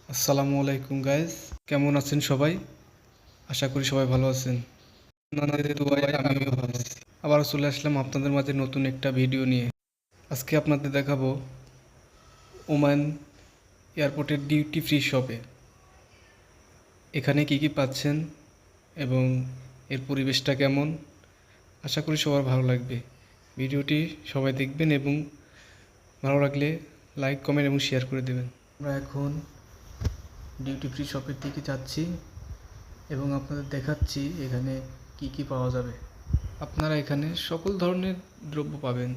আসসালামু আলাইকুম গাইজ, কেমন আছেন সবাই? আশা করি সবাই ভালো আছেন। আপনাদের দোয়ায় আমিও ভালো আছি। আবারও চলে আসলাম আপনাদের মাঝে নতুন একটা ভিডিও নিয়ে। আজকে আপনাদের দেখাবো ওমান এয়ারপোর্টের ডিউটি ফ্রি শপে এখানে কি কি পাচ্ছেন এবং এর পরিবেশটা কেমন। আশা করি সবার ভালো লাগবে। ভিডিওটি সবাই দেখবেন এবং ভালো লাগলে লাইক, কমেন্ট এবং শেয়ার করে দেবেন। আমরা এখন ডিউটি ফ্রি শপের দিকে যাচ্ছি এবং আপনাদের দেখাচ্ছি এখানে কি কি পাওয়া যাবে। আপনারা এখানে সকল ধরনের দ্রব্য পাবেন,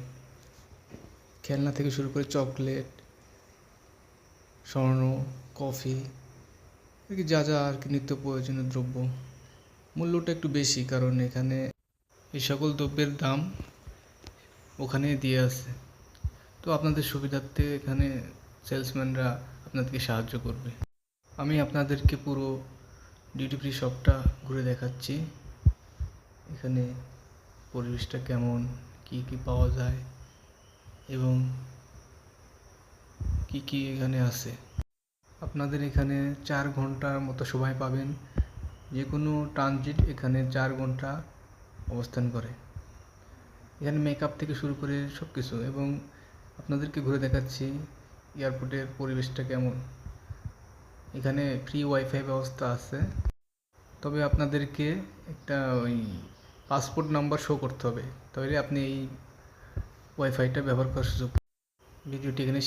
খেলনা থেকে শুরু করে চকলেট, স্বর্ণ, কফি, আর কি যা যা আর কি নিত্য প্রয়োজনীয় দ্রব্য। মূল্যটা একটু বেশি, কারণ এখানে এই সকল দ্রব্যের দাম ওখানে দিয়ে আছে। তো আপনাদের সুবিধার্থে এখানে সেলসম্যানরা আপনাদেরকে সাহায্য করবে। আমি আপনাদেরকে পুরো ডিউটি ফ্রি শপটা ঘুরে দেখাচ্ছি। এখানে পরিবেশটা কেমন, কি কি পাওয়া যায় এবং কি কি এখানে আছে। আপনাদের এখানে 4 ঘন্টার মতো সময় পাবেন। যে কোনো ট্রানজিট এখানে 4 ঘন্টা অবস্থান করে। এখানে মেকআপ থেকে শুরু করে সব কিছু, এবং আপনাদেরকে ঘুরে দেখাচ্ছি এয়ারপোর্টের পরিবেশটা কেমন। এখানে ফ্রি ওয়াইফাই ব্যবস্থা আছে, তবে আপনাদেরকে একটা ওই পাসপোর্ট নাম্বার শো করতে হবে, তবে আপনি এই ওয়াইফাইটা ব্যবহার করার সুযোগ। ভিডিওটি এখানে